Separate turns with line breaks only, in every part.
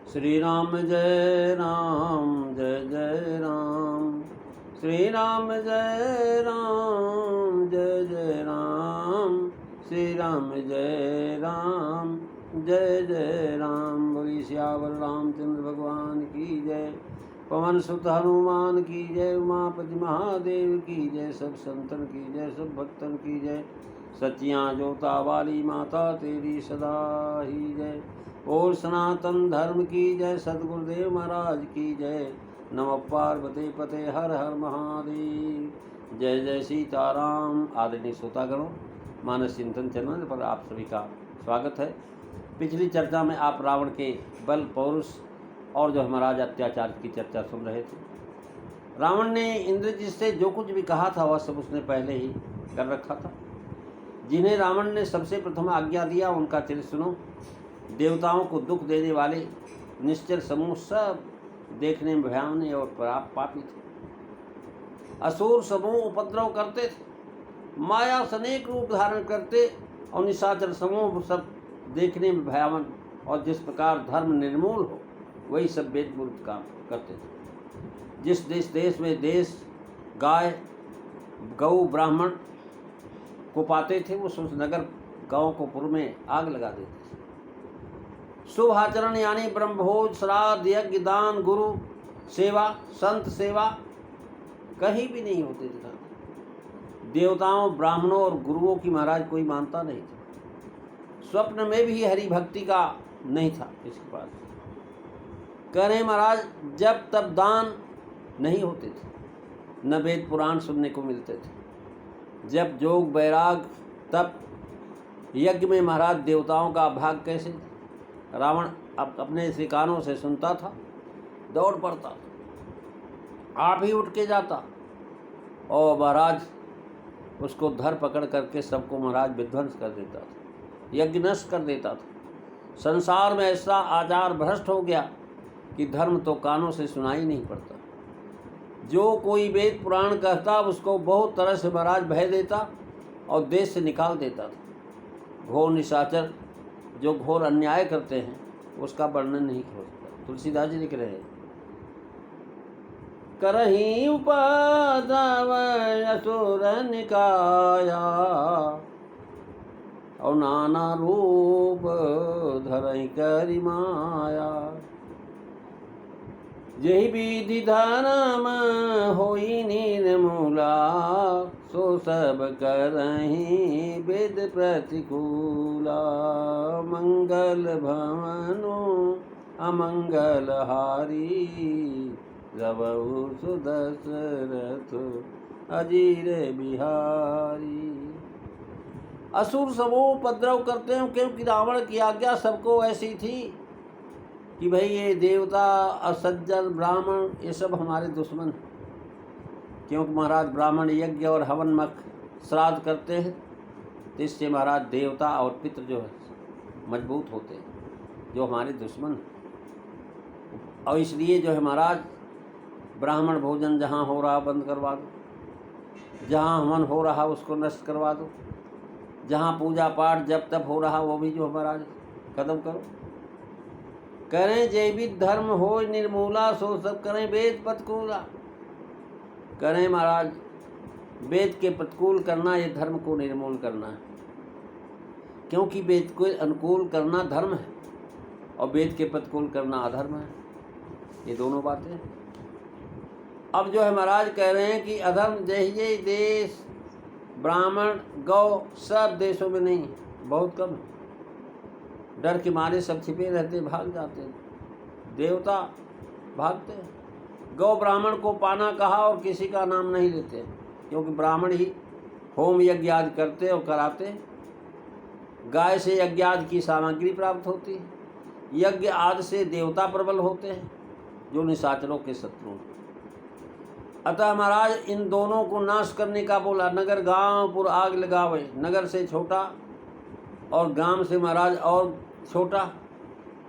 श्री राम जय राम जय जय राम। श्री राम जय राम जय जय राम। श्री राम जय राम जय जय राम। बोली सियावर रामचंद्र भगवान की जय। पवन सुत हनुमान की जय। उमापति महादेव की जय। सब संतन की जय, सब भक्तन की जय। सचियाँ जोता वाली माता तेरी सदा ही जय। और सनातन धर्म की जय। सतगुरुदेव महाराज की जय। नमः पार्वती पते हर हर महादेव। जय जय सीताराम। आदरणीय श्रोतागणों, मानस चिंतन चैनल पर आप सभी का स्वागत है। पिछली चर्चा में आप रावण के बल, पौरुष और जो महाराज अत्याचार की चर्चा सुन रहे थे। रावण ने इंद्रजित से जो कुछ भी कहा था वह सब उसने पहले ही कर रखा था। जिन्हें रावण ने सबसे प्रथम आज्ञा दिया उनका चरित्र सुनो। देवताओं को दुख देने वाले निश्चर समूह सब देखने में भयावने और पापी थे। असुर समूह उपद्रव करते थे, माया से अनेक रूप धारण करते और निशाचर समूह सब देखने में भयावन और जिस प्रकार धर्म निर्मूल हो वही सब वेद विरुद्ध काम करते थे। जिस देश में देश गाय गौ ब्राह्मण को पाते थे वो उस नगर गाँव को पुर में आग लगा देते थे। शुभ आचरण यानी ब्रह्मभोज, श्राद्ध, यज्ञ, दान, गुरु सेवा, संत सेवा कहीं भी नहीं होते थे। देवताओं, ब्राह्मणों और गुरुओं की महाराज कोई मानता नहीं था। स्वप्न में भी हरि भक्ति का नहीं था इसके पास। कह रहे महाराज जब तब दान नहीं होते थे, न वेद पुराण सुनने को मिलते थे। जब जोग बैराग तब यज्ञ में महाराज देवताओं का भाग कैसे। रावण अब अपने से कानों से सुनता था, दौड़ पड़ता था, आप ही उठ के जाता और महाराज उसको धर पकड़ करके सबको महाराज विध्वंस कर देता था, यज्ञ नष्ट कर देता था। संसार में ऐसा आचार भ्रष्ट हो गया कि धर्म तो कानों से सुनाई नहीं पड़ता। जो कोई वेद पुराण कहता उसको बहुत तरह से महाराज भय देता और देश से निकाल देता था। घोर निशाचर जो घोर अन्याय करते हैं उसका वर्णन नहीं हो सकता। तुलसीदास जी लिख रहे हैं, करही उपद्रव असुर निकाया और नाना रूप धरई करि माया। यही विधि धर्म होई निर्मूला सो सब करही वेद प्रतिकूला। मंगल भवनु अमंगल हारी रवहु सुदशरथ अजीर बिहारी। असुर समूह उपद्रव करते हैं क्योंकि रावण की आज्ञा सबको ऐसी थी कि भाई ये देवता असज्जन ब्राह्मण ये सब हमारे दुश्मन हैं। क्योंकि महाराज ब्राह्मण यज्ञ और हवन मख श्राद्ध करते हैं तो इससे महाराज देवता और पितृ जो है मजबूत होते हैं जो हमारे दुश्मन हैं। और इसलिए जो है महाराज ब्राह्मण भोजन जहाँ हो रहा बंद करवा दो, जहाँ हवन हो रहा उसको नष्ट करवा दो, जहाँ पूजा पाठ जब तब हो रहा वो भी जो महाराज खत्म करो। करें जैविक धर्म हो निर्मूला सो सब करें वेद प्रतिकूला। करें महाराज वेद के प्रतिकूल करना ये धर्म को निर्मूल करना है। क्योंकि वेद को अनुकूल करना धर्म है और वेद के प्रतिकूल करना अधर्म है। ये दोनों बातें अब जो है महाराज कह रहे हैं कि अधर्म जय देश ब्राह्मण गौ सब देशों में नहीं, बहुत कम है। डर के मारे सब छिपे रहते, भाग जाते, देवता भागते। गौ ब्राह्मण को पाना कहा और किसी का नाम नहीं लेते क्योंकि ब्राह्मण ही होम यज्ञ आदि करते और कराते। गाय से यज्ञ आदि की सामग्री प्राप्त होती है। यज्ञ आदि से देवता प्रबल होते हैं जो निशाचरों के शत्रु। अतः महाराज इन दोनों को नाश करने का बोला। नगर गांव पुर आग लगावे। नगर से छोटा और गांव से महाराज और छोटा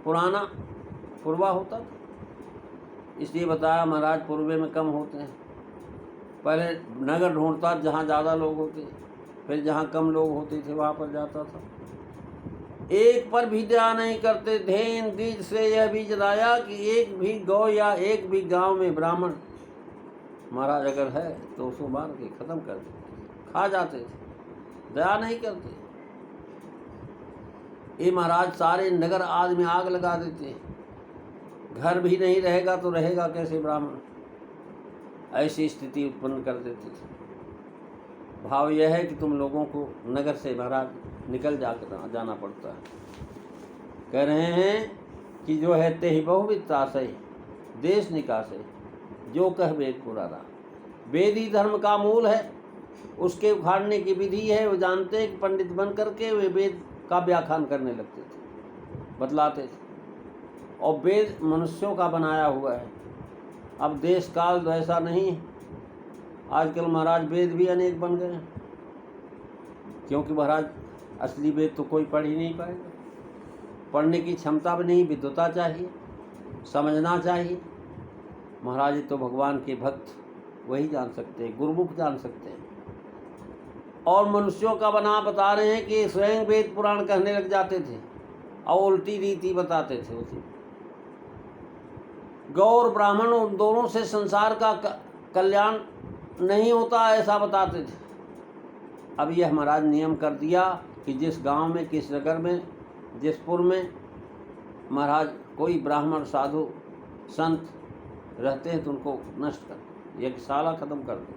पुराना पूर्वा होता था, इसलिए बताया महाराज पूर्वे में कम होते हैं। पहले नगर ढूंढता जहाँ ज़्यादा लोग होते, फिर जहाँ कम लोग होते थे वहाँ पर जाता था। एक पर भी दया नहीं करते थे। इन बीज से यह बीज लाया कि एक भी गौ या एक भी गांव में ब्राह्मण महाराज अगर है तो उसको मार के खत्म कर देते, खा जाते थे, दया नहीं करते। ये महाराज सारे नगर आदि में आग लगा देते, घर भी नहीं रहेगा तो रहेगा कैसे ब्राह्मण, ऐसी स्थिति उत्पन्न कर देते थे। भाव यह है कि तुम लोगों को नगर से महाराज निकल जाकर जाना पड़ता है। कह रहे हैं कि जो है ते ही बहुविधता से देश निकासे, जो कह वेद पुराना। वेद ही धर्म का मूल है, उसके उखाड़ने की विधि है। वो जानते हैं कि पंडित बन करके वे वेद का व्याख्यान करने लगते थे, बतलाते थे, और वेद मनुष्यों का बनाया हुआ है। अब देश काल तो ऐसा नहीं है। आजकल महाराज वेद भी अनेक बन गए, क्योंकि महाराज असली वेद तो कोई पढ़ ही नहीं पाएगा। पढ़ने की क्षमता भी नहीं, विद्वता चाहिए, समझना चाहिए। महाराज तो भगवान के भक्त वही जान सकते हैं, गुरुमुख जान सकते हैं। और मनुष्यों का बना बता रहे हैं कि स्वयं वेद पुराण कहने लग जाते थे और उल्टी रीति बताते थे। उसी गौ और ब्राह्मण उन दोनों से संसार का कल्याण नहीं होता, ऐसा बताते थे। अब यह महाराज नियम कर दिया कि जिस गांव में, किस नगर में, जिस पुर में महाराज कोई ब्राह्मण साधु संत रहते हैं तो उनको नष्ट कर, यज्ञशाला खत्म कर दो।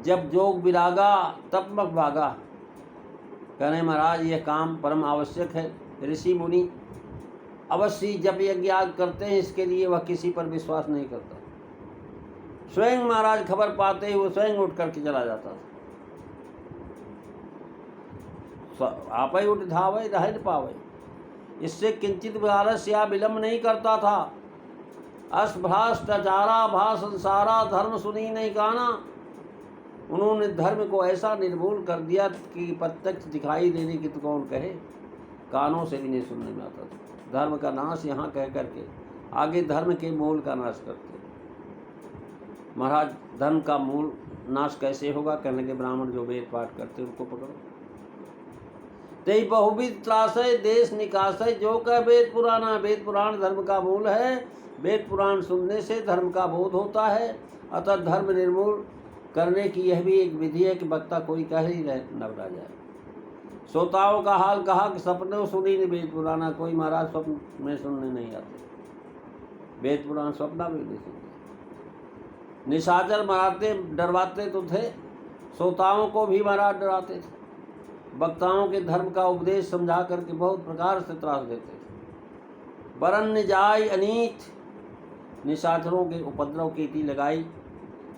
जब जोग विरागा तब मत भागा। कह रहे महाराज यह काम परम आवश्यक है। ऋषि मुनि अवश्य जब यज्ञ करते हैं, इसके लिए वह किसी पर विश्वास नहीं करता। स्वयं महाराज खबर पाते ही वो स्वयं उठ करके चला जाता था। आप ही उठ धावे रह न पावे, इससे किंचित आलस्य या विलंब नहीं करता था। अस्भ्राष्टाचारा भा संसारा धर्म सुनी नहीं गाना। उन्होंने धर्म को ऐसा निर्मूल कर दिया कि प्रत्यक्ष दिखाई देने की तो कौन कहे, कानों से भी नहीं सुनने में आता था। धर्म का नाश यहाँ कह करके आगे धर्म के मूल का नाश करते। महाराज धर्म का मूल नाश कैसे होगा? कहने के ब्राह्मण जो वेद पाठ करते उनको पकड़ो। ते बहुविध त्रासय देश निकासय, जो कह वेद पुराना। वेद पुराण धर्म का मूल है। वेद पुराण सुनने से धर्म का बोध होता है। अतः धर्म निर्मूल करने की यह भी एक विधि है कि वक्ता कोई कह ही न बता जाए। श्रोताओं का हाल कहा कि सपने सुनी नहीं वेद पुराना। कोई महाराज स्वप्न में सुनने नहीं आते, वेद पुराण स्वप्न में नहीं सुनते। निशाचर मराते डरवाते तो थे, श्रोताओं को भी महाराज डराते थे। वक्ताओं के धर्म का उपदेश समझा करके बहुत प्रकार से त्रास देते थे। वरन जाय अनीत, निशाचरों के उपद्रव की रीति लगाई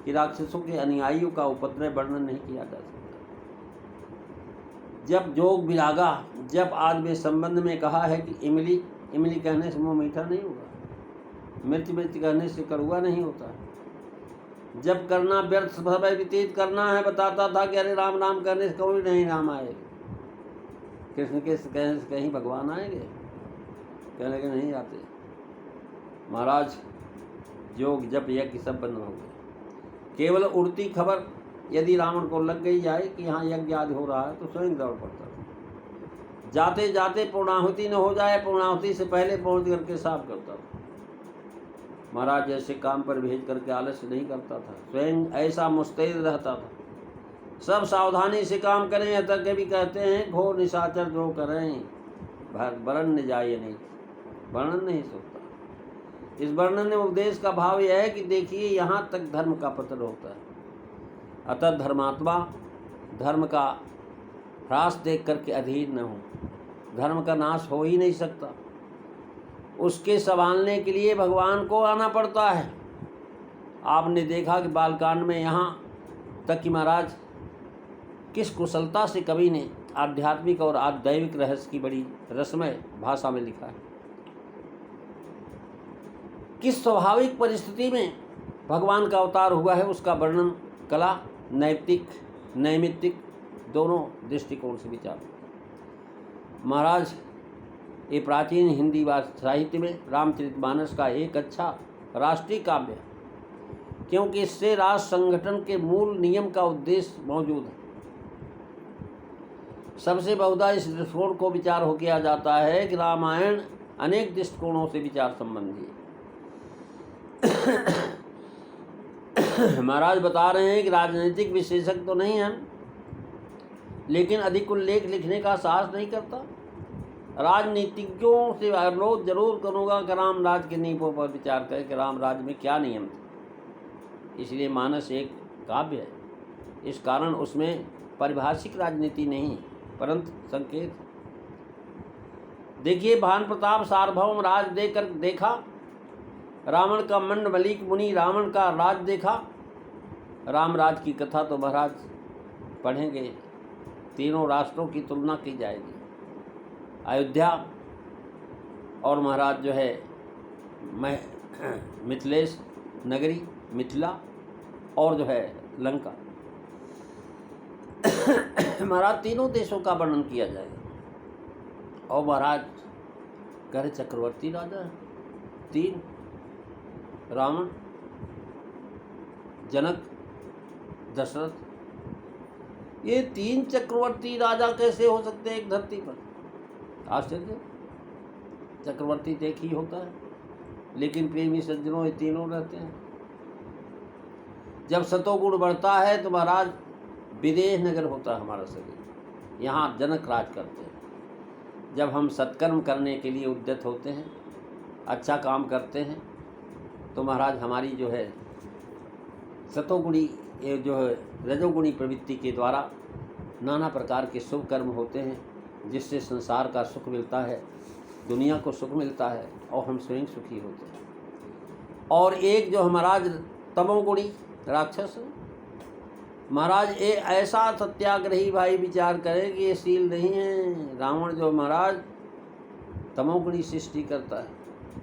कि राक्षसों के अनुयायियों का उपद्रव वर्णन नहीं किया जा सकता। जब जोग विरागा, जब आज में संबंध में कहा है कि इमली इमली कहने से मुँह मीठा नहीं होगा, मिर्च मिर्च कहने से कड़वा नहीं होता। जब करना व्यर्थ समय व्यतीत करना है, बताता था कि अरे राम राम करने से कोई नहीं राम आएगा। कृष्ण के कहने से कहीं भगवान आएंगे? कहने के नहीं आते। महाराज योग जप यज्ञ सब बंद हो गए। केवल उड़ती खबर यदि रावण को लग गई जाए कि यहाँ यज्ञ आदि हो रहा है तो स्वयं दौड़ पड़ता था। जाते जाते पूर्णाहुति न हो जाए, पूर्णाहुति से पहले पहुँच करके साफ करता था। महाराज ऐसे काम पर भेज करके आलस्य नहीं करता था, स्वयं ऐसा मुस्तैद रहता था। सब सावधानी से काम करें। यहाँ तक के भी कहते हैं घोर निशाचर जो करें वर्णन न जाए नहीं, वर्णन नहीं सकता। इस वर्णन में उपदेश का भाव यह है कि देखिए यहाँ तक धर्म का पतन होता है। अतः धर्मात्मा धर्म का ह्रास देख करके अधीर न हो। धर्म का नाश हो ही नहीं सकता। उसके संभालने के लिए भगवान को आना पड़ता है। आपने देखा कि बालकांड में यहाँ तक कि महाराज किस कुशलता से कवि ने आध्यात्मिक और आध्यात्मिक रहस्य की बड़ी रसमय भाषा में लिखा है। किस स्वाभाविक परिस्थिति में भगवान का अवतार हुआ है उसका वर्णन कला, नैतिक, नैमित्तिक दोनों दृष्टिकोण से विचार। महाराज ये प्राचीन हिंदी साहित्य में रामचरितमानस का एक अच्छा राष्ट्रीय काव्य है, क्योंकि इससे राष्ट्र संगठन के मूल नियम का उद्देश्य मौजूद है। सबसे बहुधा इस दृष्टिकोण को विचार हो किया जाता है कि रामायण अनेक दृष्टिकोणों से विचार संबंधी है। महाराज बता रहे हैं कि राजनीतिक विशेषज्ञ तो नहीं है, लेकिन अधिक उल्लेख लिखने का साहस नहीं करता। राजनीतिज्ञों से अनुरोध जरूर करूँगा कि राम राज के नियमों पर विचार करें कि राम राज में क्या नियम थे। इसलिए मानस एक काव्य है, इस कारण उसमें पारिभाषिक राजनीति नहीं परंतु संकेत। देखिए, भान प्रताप सार्वभौम राज देकर देखा, रावण का मंड मलिक मुनि रावण का राज देखा। राम राज की कथा तो महाराज पढ़ेंगे, तीनों राष्ट्रों की तुलना की जाएगी। अयोध्या और महाराज जो है मिथिलेश नगरी, मिथिला और जो है लंका, महाराज तीनों देशों का वर्णन किया जाएगा। और महाराज करे चक्रवर्ती राजा तीन, रावण, जनक, दशरथ। ये तीन चक्रवर्ती राजा कैसे हो सकते हैं एक धरती पर? आश्चर्य। चक्रवर्ती तो एक ही होता है, लेकिन प्रेमी सज्जनों ये तीनों रहते हैं। जब सतोगुण बढ़ता है तो महाराज विदेह नगर होता है हमारा शरीर, यहाँ जनक राज करते हैं। जब हम सत्कर्म करने के लिए उद्यत होते हैं, अच्छा काम करते हैं, तो महाराज हमारी जो है सतोगुणी ये जो है रजोगुणी प्रवृत्ति के द्वारा नाना प्रकार के शुभ कर्म होते हैं, जिससे संसार का सुख मिलता है, दुनिया को सुख मिलता है और हम स्वयं सुखी होते हैं। और एक जो महाराज तमोगुणी राक्षस, महाराज ये ऐसा सत्याग्रही भाई विचार करे कि ये शील नहीं है। रावण जो महाराज तमोगुणी सृष्टि करता है,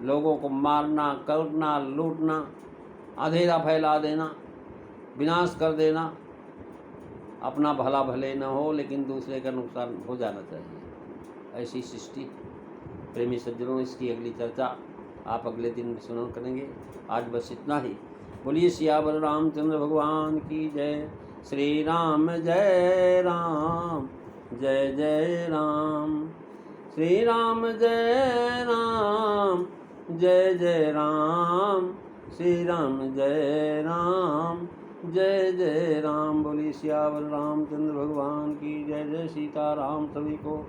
लोगों को मारना, करना, लूटना, अंधेरा फैला देना, विनाश कर देना। अपना भला भले न हो लेकिन दूसरे का नुकसान हो जाना चाहिए, ऐसी सृष्टि। प्रेमी सज्जनों, इसकी अगली चर्चा आप अगले दिन सुनन करेंगे। आज बस इतना ही। बोलिए सियावर रामचंद्र भगवान की जय। श्री राम जय राम, जय जय राम। श्री राम जय राम, जय जय राम। श्री राम जय राम, जय जय राम। बोली सियावर रामचंद्र भगवान की जय। जय सीताराम सभी को।